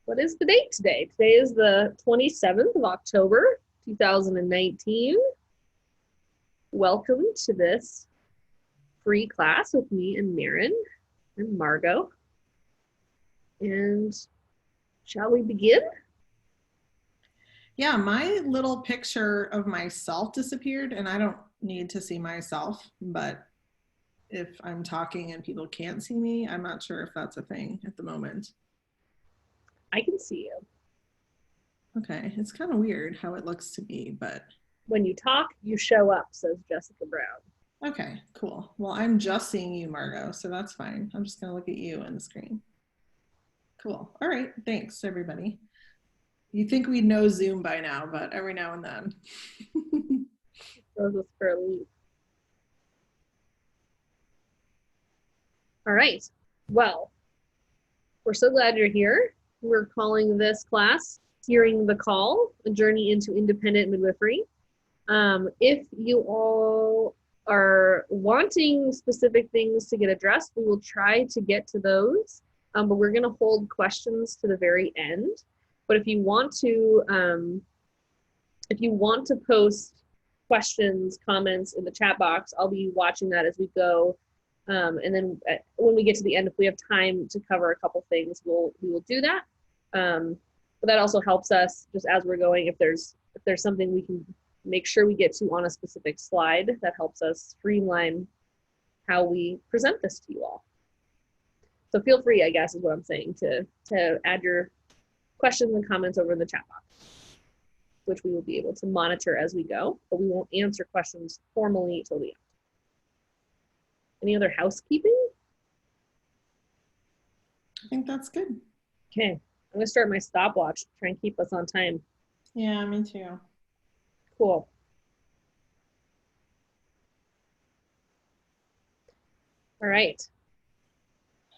What is the date today? Today is the 27th of October, 2019. Welcome to this free class with me and Maren and Margot. And shall we begin? Yeah, my little picture of myself disappeared, and I don't need to see myself, but if I'm talking and people can't see me, I'm not sure if that's a thing at the moment. I can see you. Okay, it's kind of weird how it looks to me, but... When you talk, you show up, says Jessica Brown. Okay, cool. Well, I'm just seeing you, Margot, so that's fine. I'm just gonna look at you in the screen. Cool. All right, thanks, everybody. You think we know Zoom by now, but every now and then. Throws us for a loop. All right. Well, we're so glad you're here. We're calling this class Hearing the Call, a journey into independent midwifery. If you all are wanting specific things to get addressed, we will try to get to those, but we're going to hold questions to the very end. But if you want to post questions, comments in the chat box, I'll be watching that as we go. And then when we get to the end, if we have time to cover a couple things, we will do that. But that also helps us just as we're going. If there's something we can make sure we get to on a specific slide, that helps us streamline how we present this to you all. So feel free, I guess, is what I'm saying, to add your questions and comments over in the chat box, which we will be able to monitor as we go, but we won't answer questions formally till the end. Any other housekeeping? I think that's good. Okay, I'm gonna start my stopwatch to try and keep us on time. Yeah, me too. Cool. All right.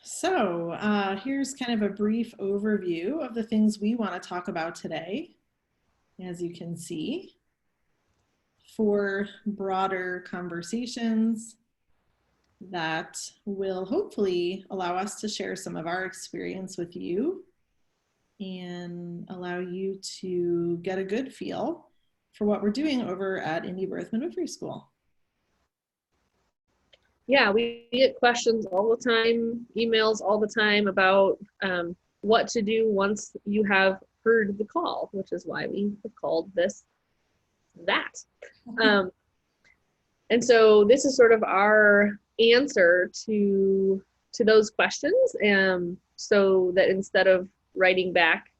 So here's kind of a brief overview of the things we want to talk about today. As you can see, for broader conversations that will hopefully allow us to share some of our experience with you and allow you to get a good feel for what we're doing over at indiebirth Midwifery School. Yeah, we get questions all the time, emails all the time about what to do once you have heard the call, which is why we have called this that. And so this is sort of our answer to those questions, so that instead of writing back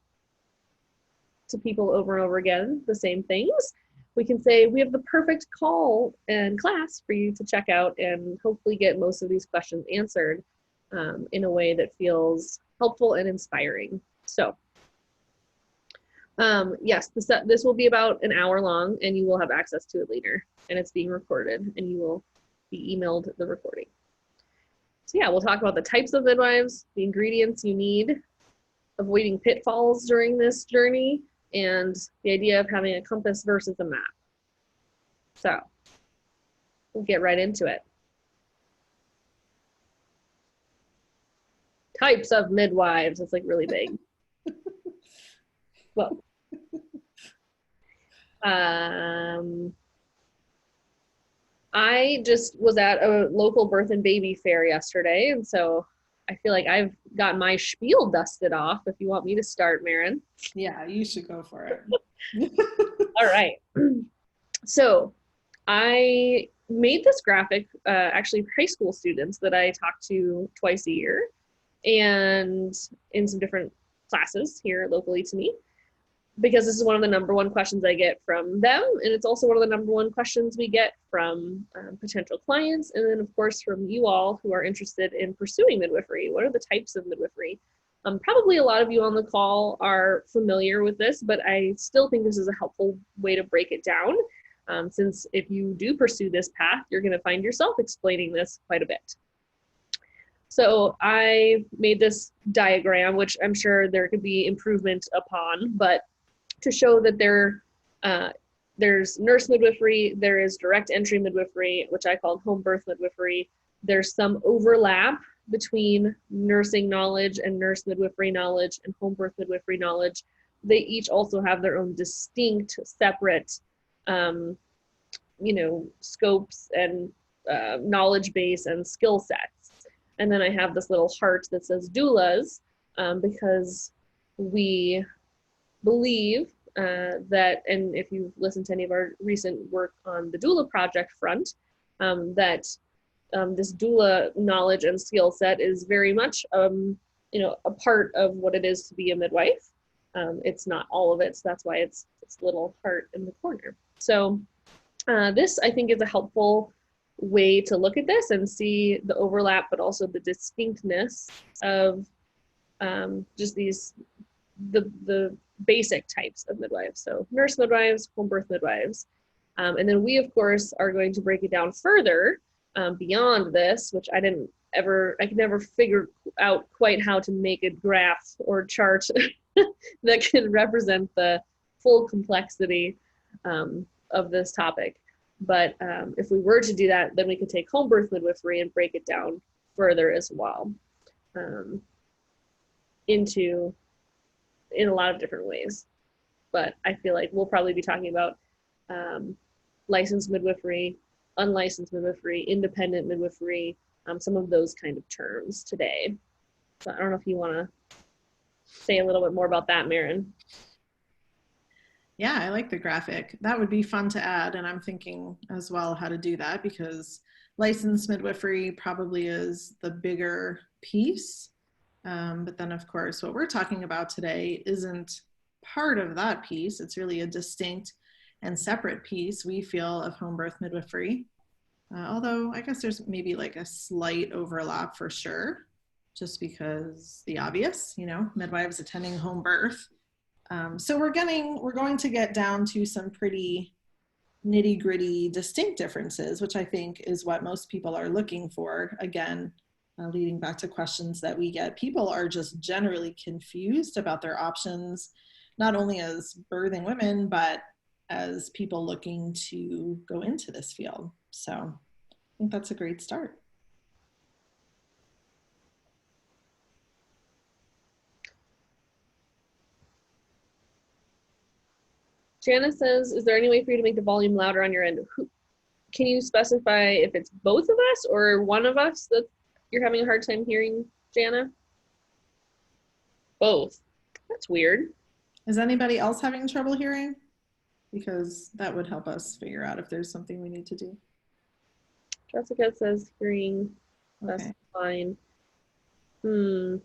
to people over and over again the same things, we can say we have the perfect call and class for you to check out and hopefully get most of these questions answered in a way that feels helpful and inspiring. So yes, this will be about an hour long, and you will have access to it later, and it's being recorded, and you will be emailed the recording. So yeah, we'll talk about the types of midwives, the ingredients you need, avoiding pitfalls during this journey, and the idea of having a compass versus a map. So we'll get right into it. Types of midwives, it's like really big. Well, I just was at a local birth and baby fair yesterday, and so I feel like I've got my spiel dusted off. If you want me to start, Maren. Yeah, you should go for it. All right. So I made this graphic, actually high school students that I talk to twice a year, and in some different classes here locally to me, because this is one of the #1 questions I get from them, and it's also one of the #1 questions we get from potential clients, and then of course from you all who are interested in pursuing midwifery. What are the types of midwifery? Probably a lot of you on the call are familiar with this, but I still think this is a helpful way to break it down, since if you do pursue this path, you're going to find yourself explaining this quite a bit. So I made this diagram, which I'm sure there could be improvement upon, but to show that there's nurse midwifery, there is direct entry midwifery, which I call home birth midwifery. There's some overlap between nursing knowledge and nurse midwifery knowledge and home birth midwifery knowledge. They each also have their own distinct, separate, scopes and knowledge base and skill sets. And then I have this little heart that says doulas, because we believe that, and if you've listened to any of our recent work on the doula project front, that this doula knowledge and skill set is very much, a part of what it is to be a midwife. It's not all of it, so that's why it's this little heart in the corner. So this, I think, is a helpful way to look at this and see the overlap, but also the distinctness of just the basic types of midwives. So nurse midwives, home birth midwives. And then we, of course, are going to break it down further beyond this, which I could never figure out quite how to make a graph or chart that can represent the full complexity of this topic. But if we were to do that, then we could take home birth midwifery and break it down further as well, in a lot of different ways. But I feel like we'll probably be talking about licensed midwifery, unlicensed midwifery, independent midwifery, some of those kind of terms today. So I don't know if you want to say a little bit more about that, Maren. Yeah, I like the graphic. That would be fun to add, and I'm thinking as well how to do that, because licensed midwifery probably is the bigger piece. But then, of course, what we're talking about today isn't part of that piece. It's really a distinct and separate piece, we feel, of home birth midwifery. Although I guess there's maybe like a slight overlap for sure, just because the obvious, midwives attending home birth. So we're going to get down to some pretty nitty-gritty distinct differences, which I think is what most people are looking for. Again, leading back to questions that we get, people are just generally confused about their options, not only as birthing women, but as people looking to go into this field. So I think that's a great start. Jana says, is there any way for you to make the volume louder on your end? Can you specify if it's both of us or one of us that you're having a hard time hearing, Jana? Both. That's weird. Is anybody else having trouble hearing? Because that would help us figure out if there's something we need to do. Jessica says hearing that's fine. Sorry,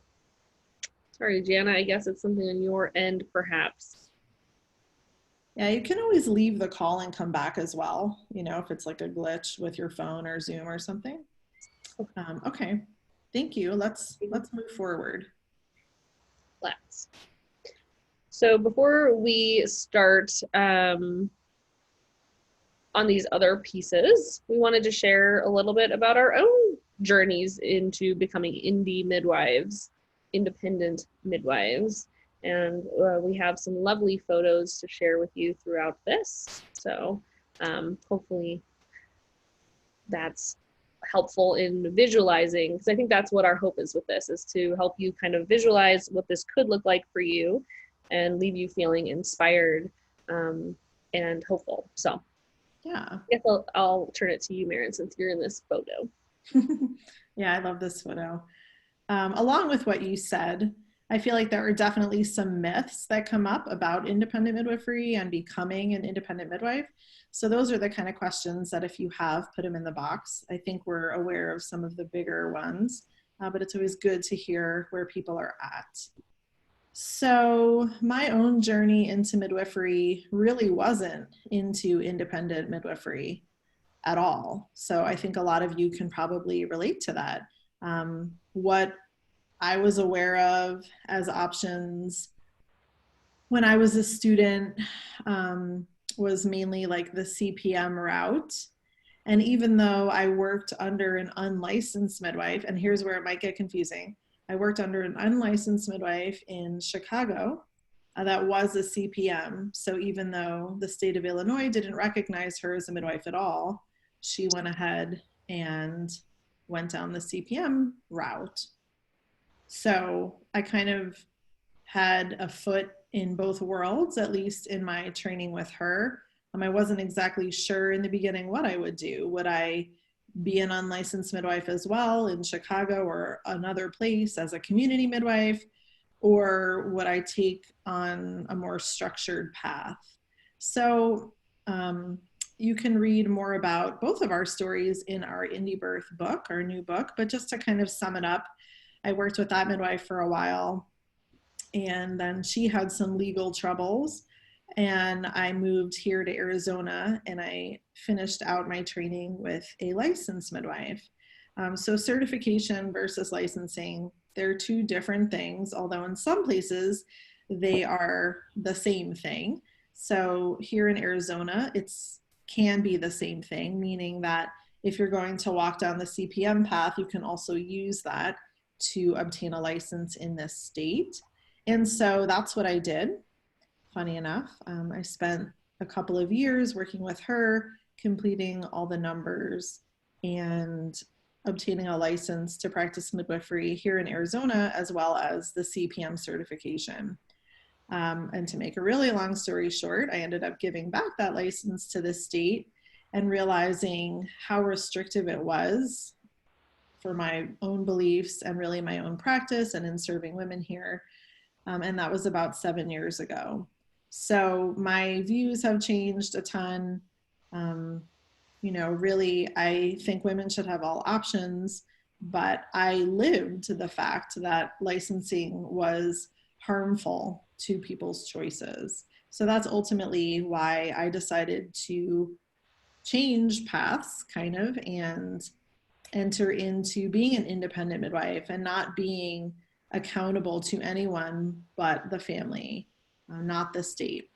Jana, I guess it's something on your end, perhaps. Yeah, you can always leave the call and come back as well, if it's like a glitch with your phone or Zoom or something. Okay, thank you. Let's move forward. Let's. So before we start on these other pieces, we wanted to share a little bit about our own journeys into becoming independent midwives. And we have some lovely photos to share with you throughout this. So hopefully that's helpful in visualizing, because I think that's what our hope is with this, is to help you kind of visualize what this could look like for you and leave you feeling inspired and hopeful. So yeah, I guess I'll turn it to you, Maren, since you're in this photo. Yeah, I love this photo. Along with what you said, I feel like there are definitely some myths that come up about independent midwifery and becoming an independent midwife. So those are the kind of questions that if you have, put them in the box. I think we're aware of some of the bigger ones, but it's always good to hear where people are at. So my own journey into midwifery really wasn't into independent midwifery at all. So I think a lot of you can probably relate to that. What I was aware of as options when I was a student was mainly like the CPM route. And even though I worked under an unlicensed midwife, and here's where it might get confusing, I worked under an unlicensed midwife in Chicago that was a CPM. So even though the state of Illinois didn't recognize her as a midwife at all, she went ahead and went down the CPM route. So I kind of had a foot in both worlds, at least in my training with her. I wasn't exactly sure in the beginning what I would do. Would I be an unlicensed midwife as well in Chicago or another place as a community midwife? Or would I take on a more structured path? So you can read more about both of our stories in our indiebirth book, our new book, but just to kind of sum it up, I worked with that midwife for a while, and then she had some legal troubles, and I moved here to Arizona, and I finished out my training with a licensed midwife. So certification versus licensing, they're two different things, although in some places they are the same thing. So here in Arizona, it's can be the same thing, meaning that if you're going to walk down the CPM path, you can also use that to obtain a license in this state. And so that's what I did. Funny enough, I spent a couple of years working with her, completing all the numbers and obtaining a license to practice midwifery here in Arizona, as well as the CPM certification. And to make a really long story short, I ended up giving back that license to the state and realizing how restrictive it was for my own beliefs and really my own practice and in serving women here. And that was about 7 years ago. So my views have changed a ton. You know, really, I think women should have all options, but I lived the fact that licensing was harmful to people's choices. So that's ultimately why I decided to change paths kind of and enter into being an independent midwife and not being accountable to anyone but the family, not the state.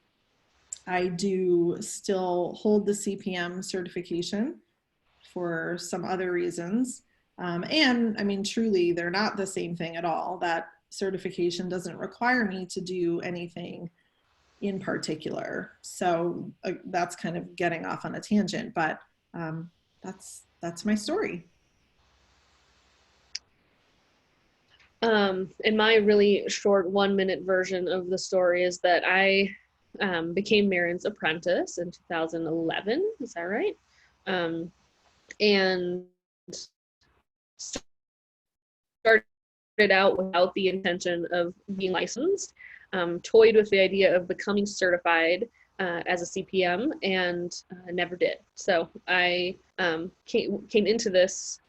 I do still hold the CPM certification for some other reasons. And I mean, truly, they're not the same thing at all. That certification doesn't require me to do anything in particular. So that's kind of getting off on a tangent, but that's my story. And my really short 1-minute version of the story is that I became Marin's apprentice in 2011. Is that right? And started out without the intention of being licensed, toyed with the idea of becoming certified as a CPM, and never did. So I came into this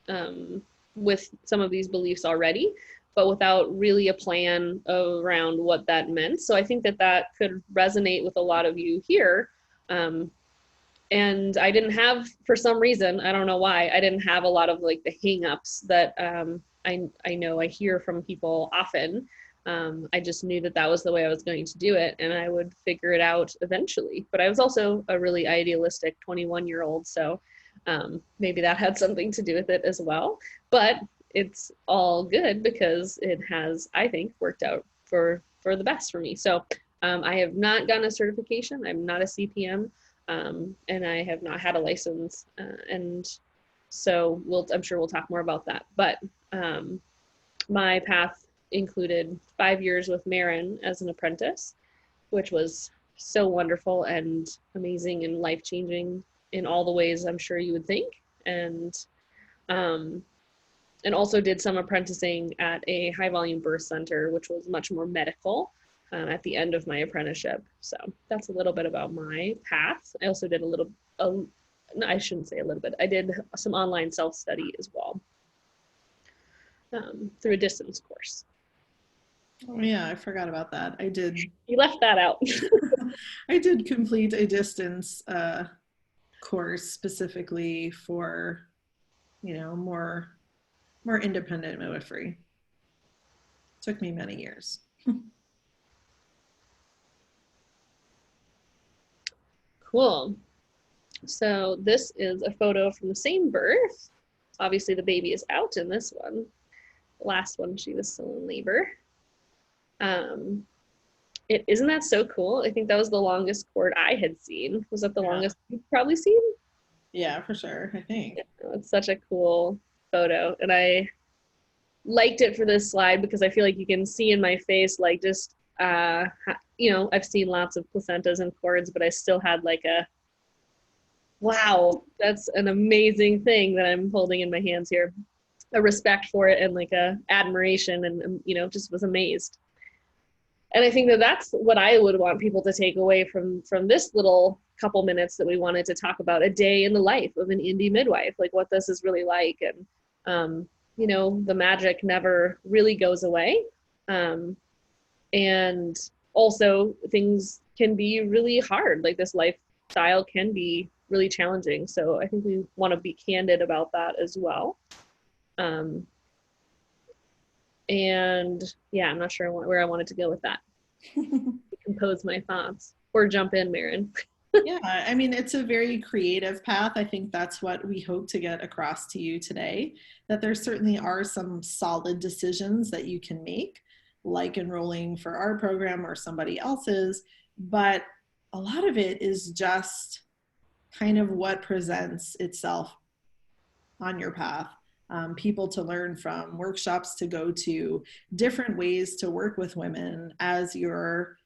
with some of these beliefs already, but without really a plan around what that meant. So I think that that could resonate with a lot of you here. And I didn't have, for some reason, I don't know why, I didn't have a lot of like the hang-ups that I know I hear from people often. I just knew that that was the way I was going to do it, and I would figure it out eventually. But I was also a really idealistic 21-year-old, so maybe that had something to do with it as well. But it's all good because it has, I think, worked out for the best for me. So I have not gotten a certification. I'm not a CPM, and I have not had a license. And so I'm sure we'll talk more about that. But my path included 5 years with Marin as an apprentice, which was so wonderful and amazing and life-changing in all the ways I'm sure you would think. And also did some apprenticing at a high volume birth center, which was much more medical at the end of my apprenticeship. So that's a little bit about my path. I also did I shouldn't say a little bit, I did some online self-study as well through a distance course. Oh yeah, I forgot about that. I did. You left that out. I did complete a distance course specifically for, you know, more independent midwifery. Took me many years. Cool. So this is a photo from the same birth. Obviously the baby is out in this one. The last one, she was still in labor. Isn't that so cool? I think that was the longest cord I had seen. Was that the longest you've probably seen? Yeah, for sure, I think. Yeah, it's such a cool photo, and I liked it for this slide because I feel like you can see in my face, like, just, you know, I've seen lots of placentas and cords, but I still had like a, wow, that's an amazing thing that I'm holding in my hands here. A respect for it and like a admiration, and, you know, just was amazed. And I think that that's what I would want people to take away from this little couple minutes that we wanted to talk about, a day in the life of an indie midwife, like what this is really like. And, you know, the magic never really goes away. And also things can be really hard. Like this lifestyle can be really challenging. So I think we want to be candid about that as well. And yeah, I'm not sure where I wanted to go with that. Compose my thoughts or jump in, Maren. Yeah, I mean, it's a very creative path. I think that's what we hope to get across to you today, that there certainly are some solid decisions that you can make, like enrolling for our program or somebody else's, but a lot of it is just kind of what presents itself on your path. People to learn from, workshops to go to, different ways to work with women as you're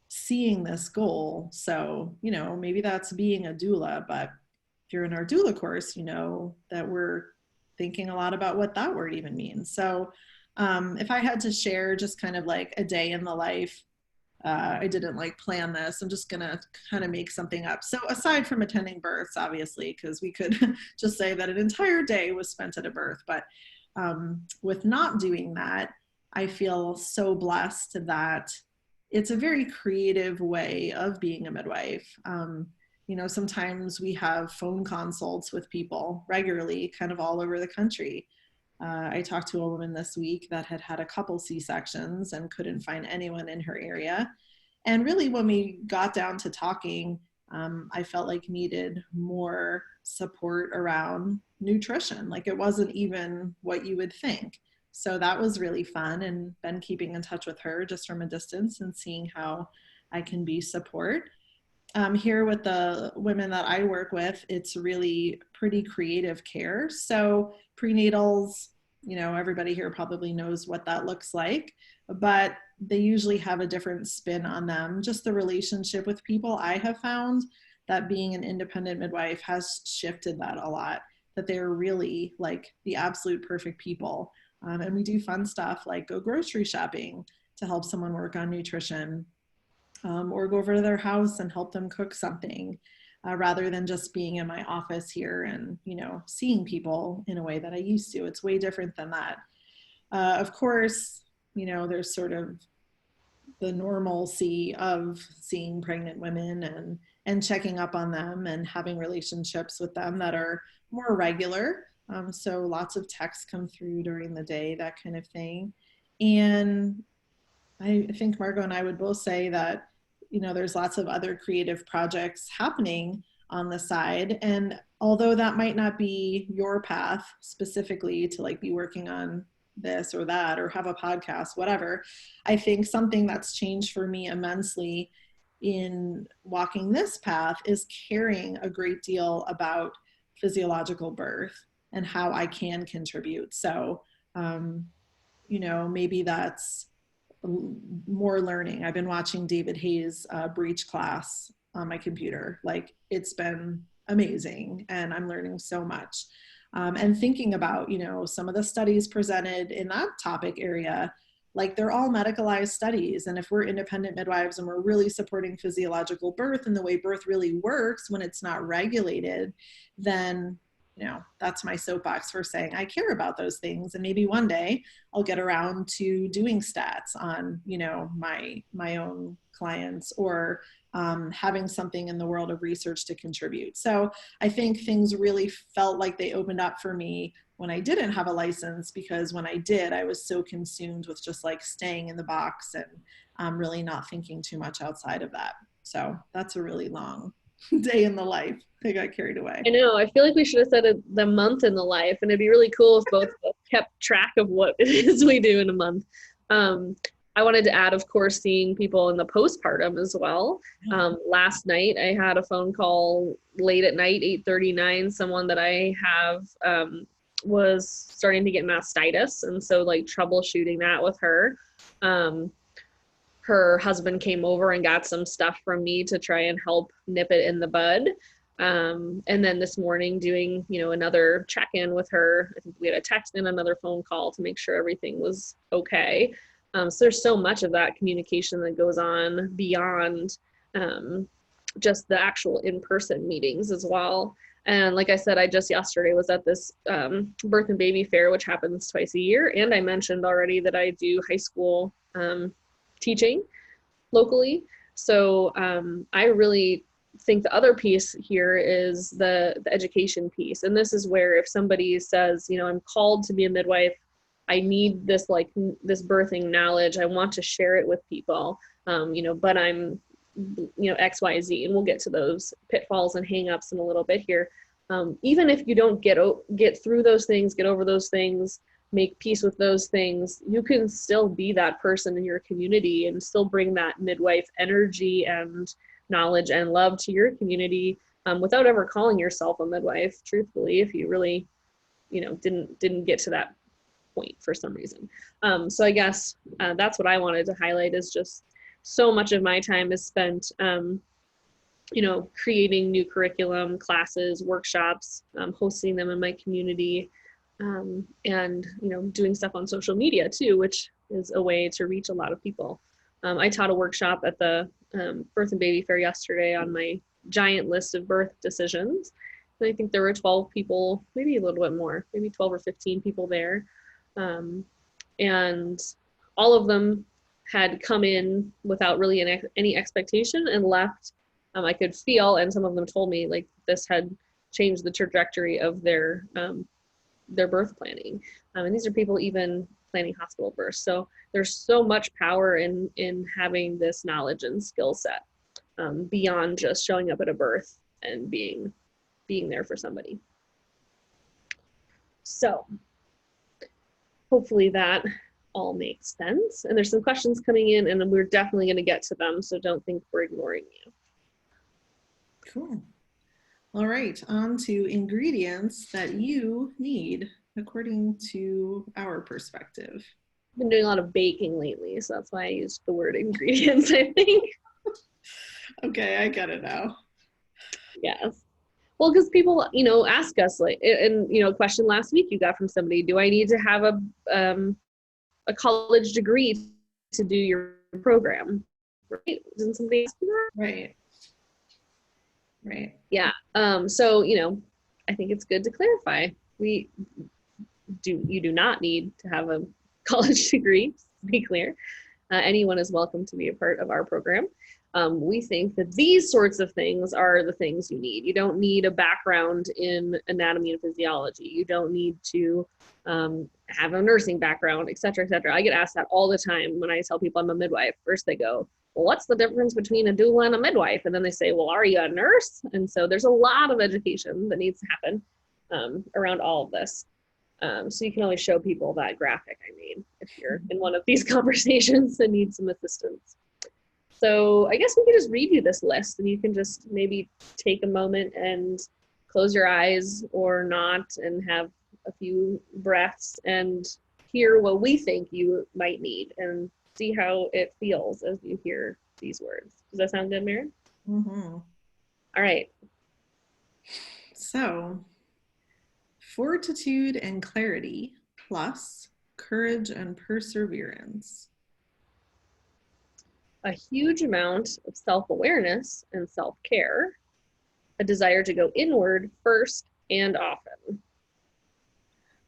seeing this goal. So, you know, maybe that's being a doula, but if you're in our doula course, you know that we're thinking a lot about what that word even means. So if I had to share just kind of like a day in the life, I didn't like plan this. I'm just gonna kind of make something up. So aside from attending births, obviously, because we could just say that an entire day was spent at a birth, but with not doing that, I feel so blessed that it's a very creative way of being a midwife. You know, sometimes we have phone consults with people regularly, kind of all over the country. I talked to a woman this week that had had a couple C-sections and couldn't find anyone in her area. And really, when we got down to talking, I felt like needed more support around nutrition. Like it wasn't even what you would think. So that was really fun, and been keeping in touch with her just from a distance and seeing how I can be support. Here with the women that I work with, it's really pretty creative care. So prenatals, you know, everybody here probably knows what that looks like, but they usually have a different spin on them. Just the relationship with people, I have found that being an independent midwife has shifted that a lot, that they're really like the absolute perfect people. And we do fun stuff like go grocery shopping to help someone work on nutrition, or go over to their house and help them cook something, rather than just being in my office here and, you know, seeing people in a way that I used to. It's way different than that. Of course, you know, there's sort of the normalcy of seeing pregnant women and checking up on them and having relationships with them that are more regular. So lots of texts come through during the day, that kind of thing. And I think Margot and I would both say that, you know, there's lots of other creative projects happening on the side. And although that might not be your path specifically to like be working on this or that or have a podcast, whatever, I think something that's changed for me immensely in walking this path is caring a great deal about physiological birth and how I can contribute. So, you know, maybe that's more learning. I've been watching David Hayes' breech class on my computer. Like it's been amazing and I'm learning so much. And thinking about, you know, some of the studies presented in that topic area, like they're all medicalized studies. And if we're independent midwives and we're really supporting physiological birth and the way birth really works when it's not regulated, then, you know, that's my soapbox for saying I care about those things. And maybe one day I'll get around to doing stats on, you know, my own clients, or having something in the world of research to contribute. So I think things really felt like they opened up for me when I didn't have a license, because when I did, I was so consumed with just like staying in the box and really not thinking too much outside of that. So that's a really long day in the life. I got carried away. I know. I feel like we should have said the month in the life, and it'd be really cool if both of us kept track of what it is we do in a month. I wanted to add, of course, seeing people in the postpartum as well. Last night, I had a phone call late at night, 8:39, someone that I have was starting to get mastitis, and so like troubleshooting that with her. Her husband came over and got some stuff from me to try and help nip it in the bud. And then this morning doing, another check-in with her. I think we had a text and another phone call to make sure everything was okay. So there's so much of that communication that goes on beyond just the actual in-person meetings as well. And like I said, I just yesterday was at this birth and baby fair, which happens twice a year. And I mentioned already that I do high school teaching locally. So I really think the other piece here is the education piece. And this is where if somebody says, I'm called to be a midwife, I need this this birthing knowledge, I want to share it with people, but I'm XYZ, and we'll get to those pitfalls and hangups in a little bit here. Even if you don't get through those things, get over those things, make peace with those things, you can still be that person in your community and still bring that midwife energy and knowledge and love to your community without ever calling yourself a midwife, truthfully, if you really, didn't get to that point for some reason. So I guess that's what I wanted to highlight, is just so much of my time is spent, creating new curriculum, classes, workshops, hosting them in my community, and, doing stuff on social media too, which is a way to reach a lot of people. I taught a workshop at the birth and baby fair yesterday on my giant list of birth decisions. And I think there were 12 people, maybe a little bit more, maybe 12 or 15 people there. And all of them had come in without really any expectation and left. I could feel, and some of them told me like this had changed the trajectory of their birth planning. And these are people even planning hospital births. So there's so much power in having this knowledge and skill set beyond just showing up at a birth and being there for somebody. So hopefully that all makes sense. And there's some questions coming in, and we're definitely going to get to them, so don't think we're ignoring you. Cool. All right, on to ingredients that you need according to our perspective. I've been doing a lot of baking lately, so that's why I used the word ingredients, I think. Okay, I get it now. Yes. Well, because people, ask us, like, and, a question last week you got from somebody, do I need to have a college degree to do your program? Right? Didn't somebody ask you that? Right. Right. Yeah. So, I think it's good to clarify. You do not need to have a college degree, to be clear. Anyone is welcome to be a part of our program. We think that these sorts of things are the things you need. You don't need a background in anatomy and physiology. You don't need to have a nursing background, et cetera, et cetera. I get asked that all the time when I tell people I'm a midwife. First they go, well, what's the difference between a doula and a midwife? And then they say, well, are you a nurse? And so there's a lot of education that needs to happen around all of this. So you can always show people that graphic I made if you're in one of these conversations and need some assistance. So I guess we could just read you this list, and you can just maybe take a moment and close your eyes or not and have a few breaths and hear what we think you might need and see how it feels as you hear these words. Does that sound good, Maren? Mm-hmm. All right. So, fortitude and clarity plus courage and perseverance. A huge amount of self-awareness and self-care, a desire to go inward first and often.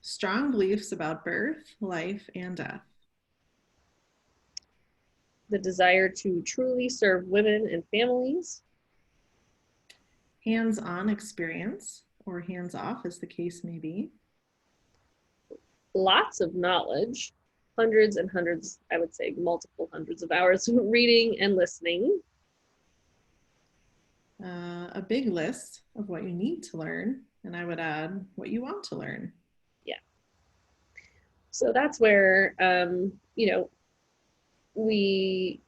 Strong beliefs about birth, life, and death. The desire to truly serve women and families. Hands-on experience, or hands-off as the case may be. Lots of knowledge. Hundreds and hundreds, I would say multiple hundreds of hours of reading and listening. A big list of what you need to learn, and I would add what you want to learn. Yeah. So that's where, we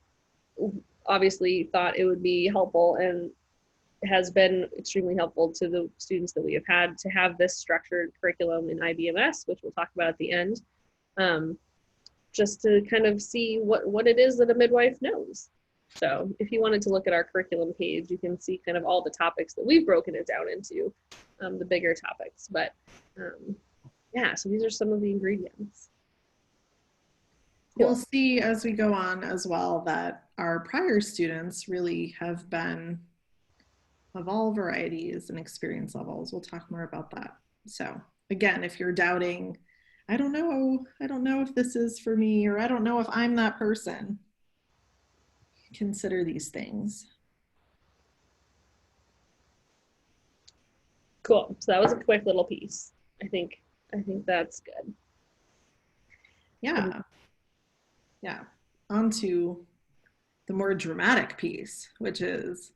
obviously thought it would be helpful and has been extremely helpful to the students that we have had to have this structured curriculum in IBMS, which we'll talk about at the end, just to kind of see what it is that a midwife knows. So if you wanted to look at our curriculum page, you can see kind of all the topics that we've broken it down into, the bigger topics. But yeah, so these are some of the ingredients. Cool. You'll see as we go on as well that our prior students really have been of all varieties and experience levels. We'll talk more about that. So again, if you're doubting, I don't know if this is for me, or I don't know if I'm that person, consider these things. Cool. So that was a quick little piece. I think that's good. Yeah. Yeah. On to the more dramatic piece, which is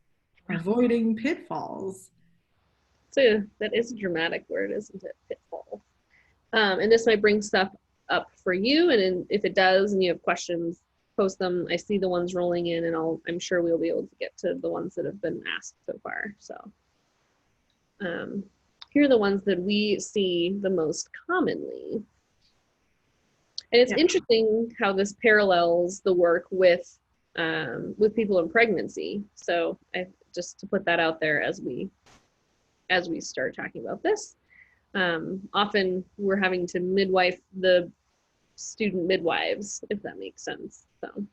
avoiding pitfalls. So that is a dramatic word, isn't it? Pitfall. And this might bring stuff up for you. And if it does, and you have questions, post them. I see the ones rolling in, and I'm sure we'll be able to get to the ones that have been asked so far. So here are the ones that we see the most commonly. And it's interesting how this parallels the work with people in pregnancy. So just to put that out there as we start talking about this. Often we're having to midwife the student midwives, if that makes sense. So,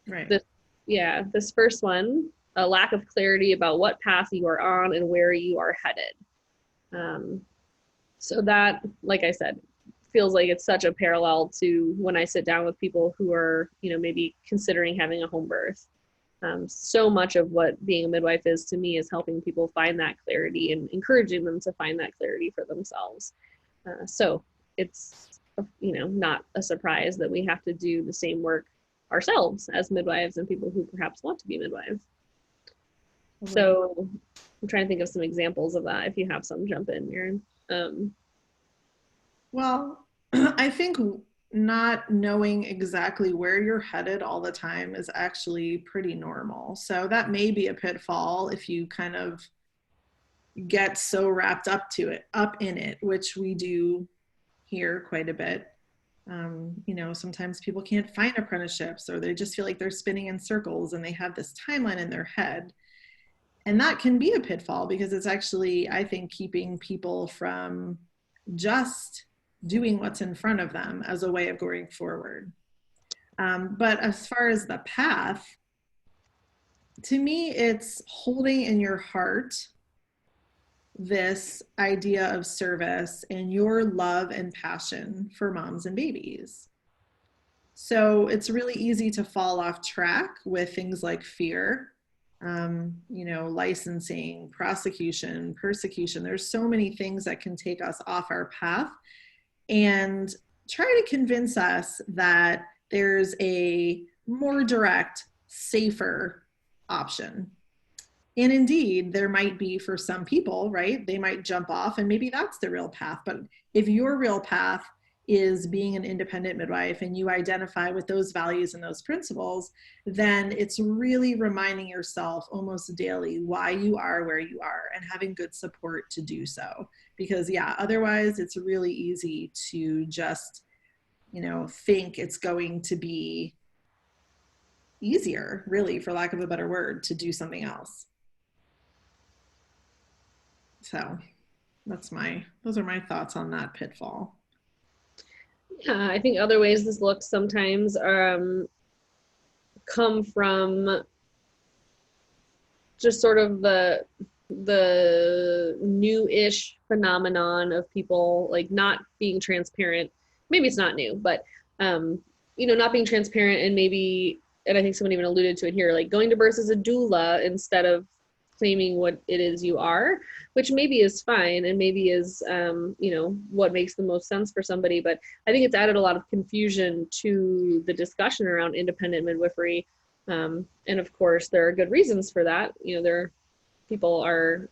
right. This first one, a lack of clarity about what path you are on and where you are headed. So that, like I said, feels like it's such a parallel to when I sit down with people who are, maybe considering having a home birth. So much of what being a midwife is to me is helping people find that clarity and encouraging them to find that clarity for themselves. So it's, not a surprise that we have to do the same work ourselves as midwives and people who perhaps want to be midwives. Mm-hmm. So I'm trying to think of some examples of that. If you have some, jump in, Maren. Well, I think not knowing exactly where you're headed all the time is actually pretty normal. So that may be a pitfall if you kind of get so wrapped up in it, which we do here quite a bit. Sometimes people can't find apprenticeships, or they just feel like they're spinning in circles and they have this timeline in their head. And that can be a pitfall because it's actually, I think, keeping people from just doing what's in front of them as a way of going forward. But as far as the path, to me, it's holding in your heart this idea of service and your love and passion for moms and babies. So it's really easy to fall off track with things like fear, licensing, prosecution, persecution. There's so many things that can take us off our path and try to convince us that there's a more direct, safer option. And indeed, there might be for some people, right? They might jump off and maybe that's the real path. But if your real path is being an independent midwife and you identify with those values and those principles, then it's really reminding yourself almost daily why you are where you are and having good support to do so. Because otherwise it's really easy to just, think it's going to be easier, really, for lack of a better word, to do something else. So those are my thoughts on that pitfall. Yeah, I think other ways this looks sometimes come from just sort of the new-ish phenomenon of people like not being transparent. Maybe it's not new, but not being transparent, and I think someone even alluded to it here, like going to births as a doula instead of claiming what it is you are, which maybe is fine and maybe is what makes the most sense for somebody. But I think it's added a lot of confusion to the discussion around independent midwifery, and of course there are good reasons for that. People are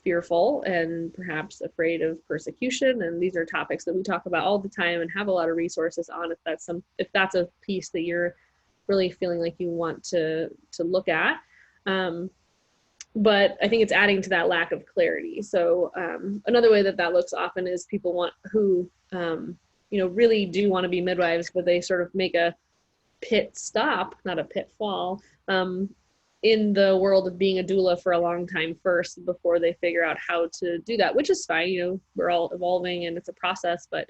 fearful and perhaps afraid of persecution, and these are topics that we talk about all the time and have a lot of resources on if that's a piece that you're really feeling like you want to look at. But I think it's adding to that lack of clarity. So another way that that looks often is people who really do want to be midwives, but they sort of make a pit stop, not a pitfall, in the world of being a doula for a long time first before they figure out how to do that, which is fine. We're all evolving and it's a process, but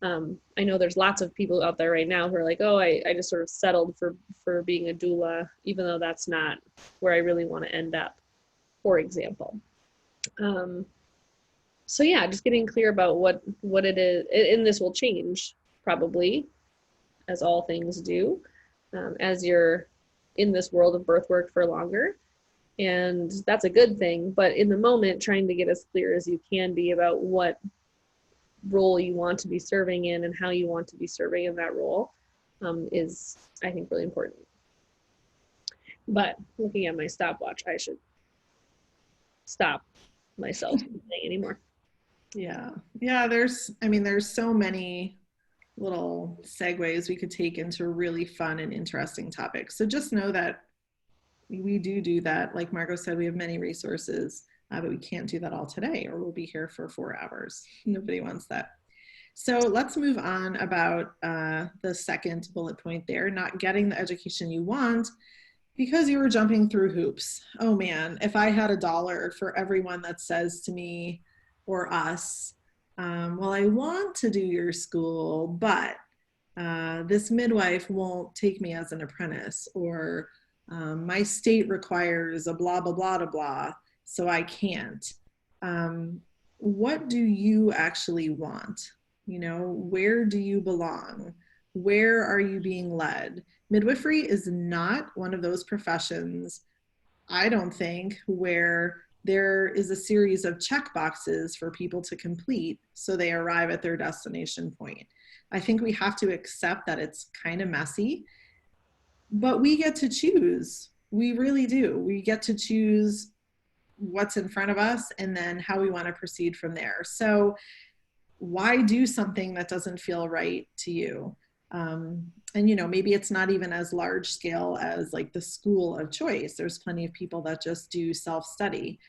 I know there's lots of people out there right now who are like, oh, I just sort of settled for being a doula, even though that's not where I really want to end up, for example. So yeah, just getting clear about what it is, and this will change probably, as all things do, as you're in this world of birth work for longer. And that's a good thing, but in the moment, trying to get as clear as you can be about what role you want to be serving in and how you want to be serving in that role is, I think, really important. But looking at my stopwatch, I should stop myself from saying anymore. Yeah. There's so many little segues we could take into really fun and interesting topics. So just know that we do that. Like Margot said, we have many resources, but we can't do that all today, or we'll be here for 4 hours. Nobody wants that. So let's move on about the second bullet point there, not getting the education you want because you were jumping through hoops. Oh man, if I had $1 for everyone that says to me or us, well, I want to do your school, but this midwife won't take me as an apprentice, or my state requires a blah, blah, blah, blah, blah, so I can't. What do you actually want? Where do you belong? Where are you being led? Midwifery is not one of those professions, I don't think, where there is a series of check boxes for people to complete so they arrive at their destination point. I think we have to accept that it's kind of messy, but we get to choose. We really do. We get to choose what's in front of us and then how we want to proceed from there. So why do something that doesn't feel right to you? And maybe it's not even as large scale as like the school of choice. There's plenty of people that just do self-study.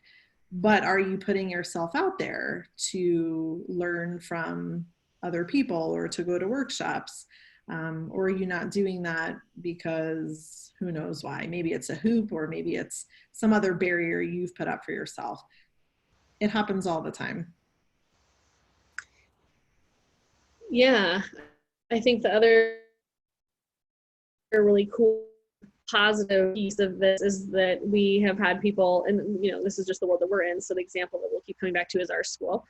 But are you putting yourself out there to learn from other people or to go to workshops? Or are you not doing that because who knows why? Maybe it's a hoop, or maybe it's some other barrier you've put up for yourself. It happens all the time. Yeah, I think the other really cool positive piece of this is that we have had people, and this is just the world that we're in, so the example that we'll keep coming back to is our school.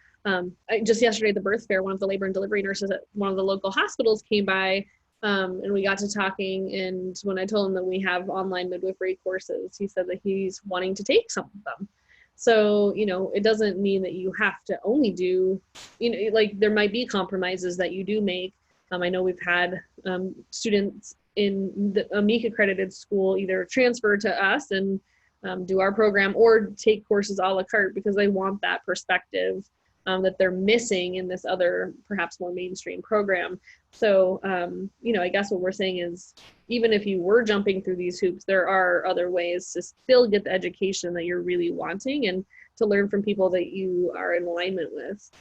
Just yesterday at the birth fair, one of the labor and delivery nurses at one of the local hospitals came by, and we got to talking, and when I told him that we have online midwifery courses, he said that he's wanting to take some of them. So, it doesn't mean that you have to only do, like there might be compromises that you do make. I know we've had students in a MEC accredited school either transfer to us and do our program, or take courses a la carte because they want that perspective that they're missing in this other, perhaps more mainstream program. So, I guess what we're saying is, even if you were jumping through these hoops, there are other ways to still get the education that you're really wanting and to learn from people that you are in alignment with.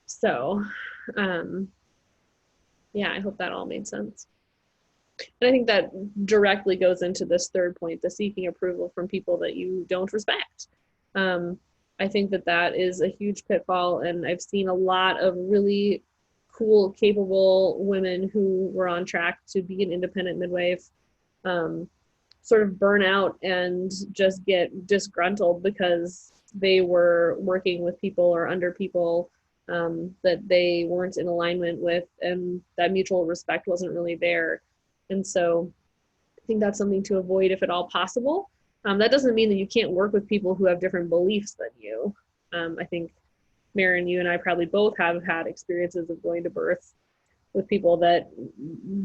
So, yeah, I hope that all made sense. And I think that directly goes into this third point, the seeking approval from people that you don't respect. I think that is a huge pitfall, and I've seen a lot of really cool, capable women who were on track to be an independent midwife sort of burn out and just get disgruntled because they were working with people or under people that they weren't in alignment with, and that mutual respect wasn't really there. And so I think that's something to avoid if at all possible. That doesn't mean that you can't work with people who have different beliefs than you. I think, Maren, you and I probably both have had experiences of going to births with people that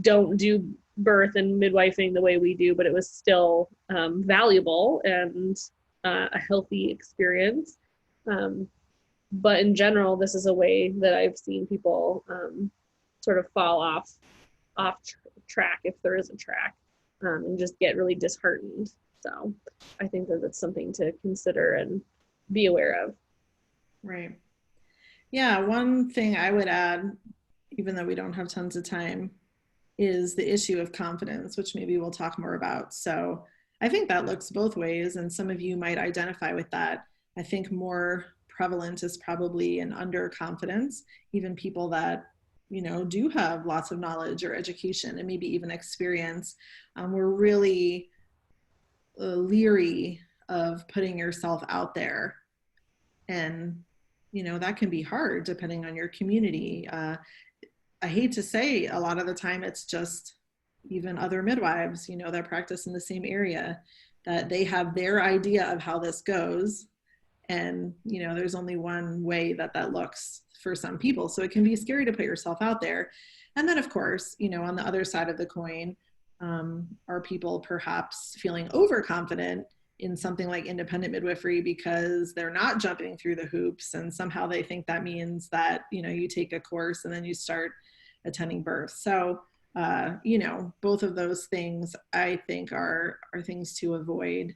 don't do birth and midwifing the way we do, but it was still valuable and a healthy experience. But in general, this is a way that I've seen people sort of fall off track, if there is a track, and just get really disheartened. So I think that that's something to consider and be aware of. Right. Yeah, one thing I would add, even though we don't have tons of time, is the issue of confidence, which maybe we'll talk more about. So I think that looks both ways, and some of you might identify with that. I think more prevalent is probably an underconfidence, even people that do have lots of knowledge or education and maybe even experience. We're really leery of putting yourself out there, and that can be hard depending on your community. I hate to say, a lot of the time it's just even other midwives, that practice in the same area, that they have their idea of how this goes. And, there's only one way that that looks for some people. So it can be scary to put yourself out there. And then, of course, on the other side of the coin, are people perhaps feeling overconfident in something like independent midwifery because they're not jumping through the hoops, and somehow they think that means that you take a course and then you start attending birth. So both of those things I think are things to avoid,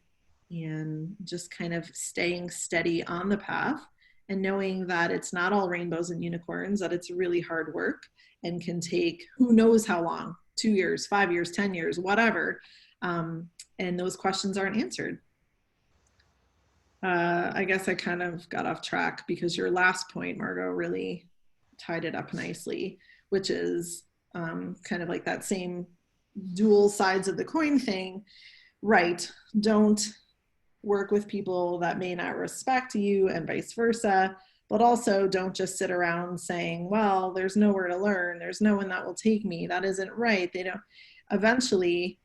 and just kind of staying steady on the path and knowing that it's not all rainbows and unicorns, that it's really hard work and can take who knows how long, 2 years, 5 years, 10 years, whatever. And those questions aren't answered. I guess I kind of got off track because your last point, Margot, really tied it up nicely, which is kind of like that same dual sides of the coin thing, right? Don't work with people that may not respect you and vice versa, but also don't just sit around saying, well, there's nowhere to learn. There's no one that will take me. That isn't right. They don't. Eventually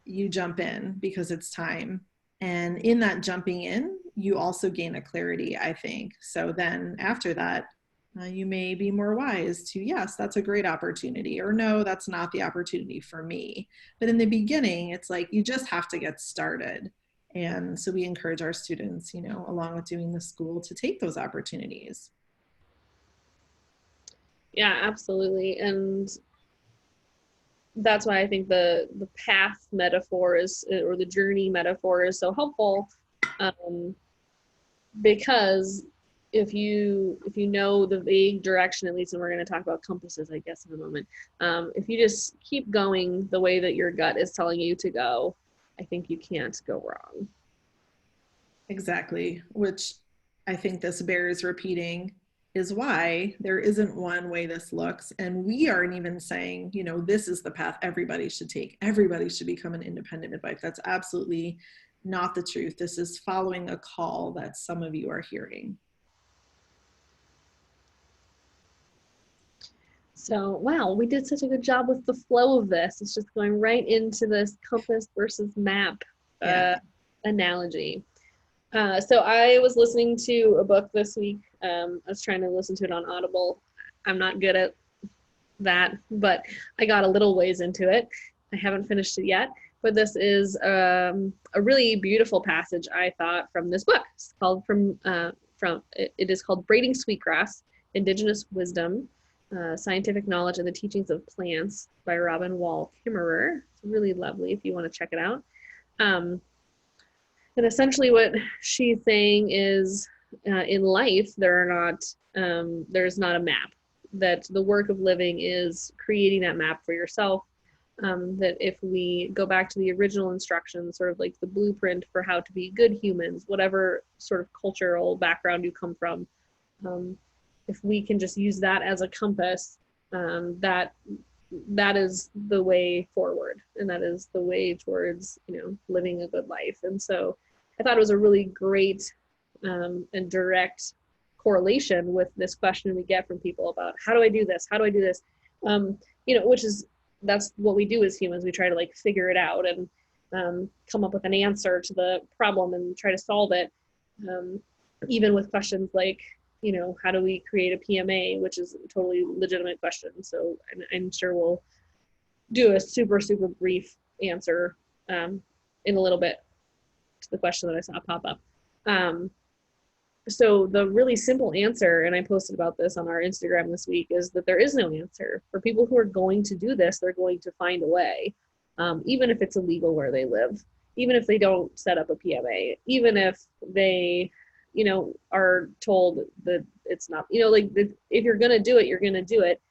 you jump in because it's time. And in that jumping in, you also gain a clarity, I think. So then after that, you may be more wise to, yes, that's a great opportunity, or no, that's not the opportunity for me. But in the beginning, it's like, you just have to get started. And so we encourage our students, along with doing the school, to take those opportunities. Yeah, absolutely. And that's why I think the path metaphor or the journey metaphor is so helpful, because if you know the vague direction, at least, and we're going to talk about compasses, I guess, in a moment. If you just keep going the way that your gut is telling you to go, I think you can't go wrong. Exactly, which I think this bears repeating, is why there isn't one way this looks. And we aren't even saying, this is the path everybody should take. Everybody should become an independent midwife. That's absolutely not the truth. This is following a call that some of you are hearing. So, wow, we did such a good job with the flow of this. It's just going right into this compass versus map analogy. So I was listening to a book this week. I was trying to listen to it on Audible. I'm not good at that, but I got a little ways into it. I haven't finished it yet, but this is a really beautiful passage, I thought, from this book. It's called it is called Braiding Sweetgrass: Indigenous Wisdom, Scientific Knowledge and the Teachings of Plants by Robin Wall Kimmerer. It's really lovely if you want to check it out. And essentially what she's saying is, in life, there's not a map. That the work of living is creating that map for yourself. That if we go back to the original instructions, sort of like the blueprint for how to be good humans, whatever sort of cultural background you come from, if we can just use that as a compass, that is the way forward, and that is the way towards living a good life. And so I thought it was a really great and direct correlation with this question we get from people about, how do I do this, that's what we do as humans. We try to figure it out and come up with an answer to the problem and try to solve it, even with questions like, how do we create a PMA, which is a totally legitimate question. So I'm sure we'll do a super, super brief answer in a little bit to the question that I saw pop up. So the really simple answer, and I posted about this on our Instagram this week, is that there is no answer. For people who are going to do this, they're going to find a way, even if it's illegal where they live. even if they don't set up a PMA, even if they, are told that it's not, like if you're going to do it, you're going to do it.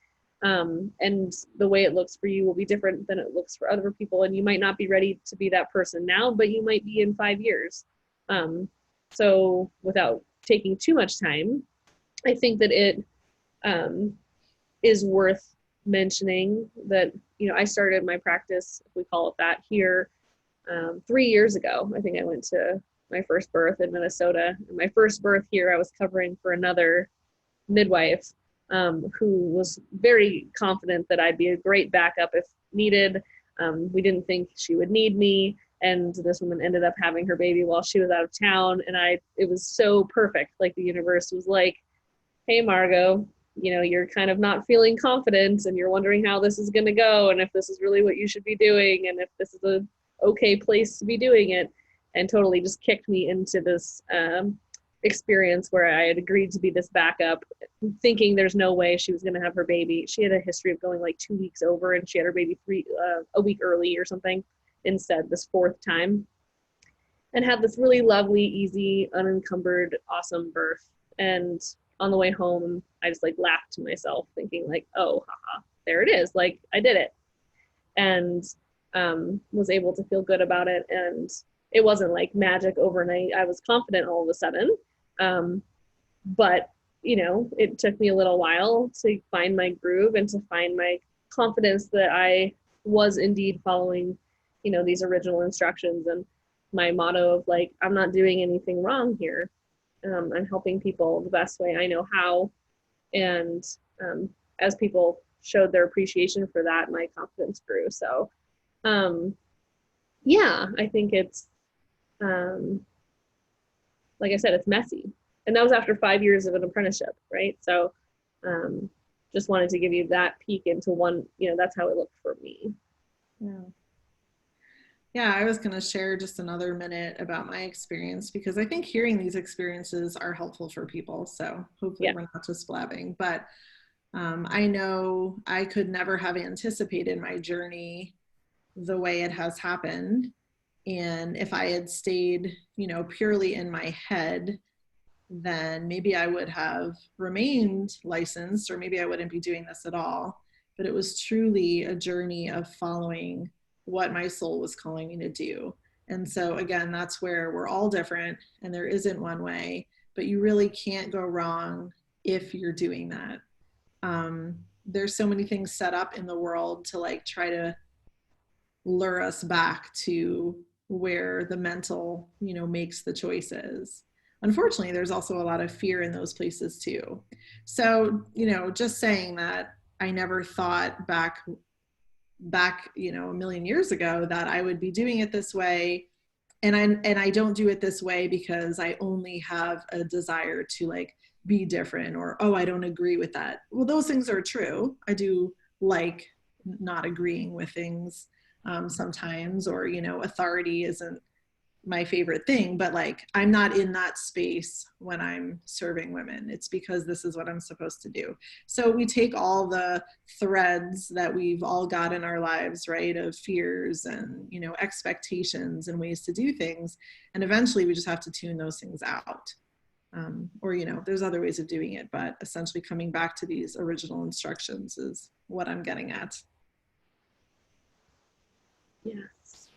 And the way it looks for you will be different than it looks for other people. And you might not be ready to be that person now, but you might be in 5 years. So without taking too much time, I think that it is worth mentioning that, I started my practice, if we call it that, here 3 years ago. I think I went to my first birth in Minnesota. And my first birth here, I was covering for another midwife who was very confident that I'd be a great backup if needed. We didn't think she would need me. And this woman ended up having her baby while she was out of town. And it was so perfect. Like the universe was like, hey, Margot, you're kind of not feeling confident and you're wondering how this is going to go and if this is really what you should be doing and if this is a okay place to be doing it, and totally just kicked me into this experience where I had agreed to be this backup, thinking there's no way she was going to have her baby. She had a history of going like 2 weeks over, and she had her baby a week early or something instead, this fourth time, and had this really lovely, easy, unencumbered, awesome birth. And on the way home, I just like laughed to myself, thinking like, oh, haha, there it is. Like I did it. And was able to feel good about it. And it wasn't like magic overnight. I was confident all of a sudden. But, it took me a little while to find my groove and to find my confidence that I was indeed following, these original instructions, and my motto of like, I'm not doing anything wrong here. I'm helping people the best way I know how. And as people showed their appreciation for that, my confidence grew. So yeah, I think it's, like I said, it's messy. And that was after 5 years of an apprenticeship, right? So just wanted to give you that peek into one, that's how it looked for me. Yeah. Yeah, I was going to share just another minute about my experience, because I think hearing these experiences are helpful for people. So hopefully we're not just blabbing, but I know I could never have anticipated my journey the way it has happened. And if I had stayed, purely in my head, then maybe I would have remained licensed, or maybe I wouldn't be doing this at all. But it was truly a journey of following what my soul was calling me to do. And so again, that's where we're all different and there isn't one way, but you really can't go wrong if you're doing that. There's so many things set up in the world to like try to lure us back to where the mental, makes the choices. Unfortunately, there's also a lot of fear in those places too. So, just saying that, I never thought back, a million years ago that I would be doing it this way. And I don't do it this way because I only have a desire to like be different, or, oh, I don't agree with that. Well, those things are true. I do like not agreeing with things sometimes, or, authority isn't my favorite thing, but like, I'm not in that space when I'm serving women. It's because this is what I'm supposed to do. So we take all the threads that we've all got in our lives, right, of fears and, expectations and ways to do things. And eventually we just have to tune those things out. Or, there's other ways of doing it, but essentially coming back to these original instructions is what I'm getting at. Yes.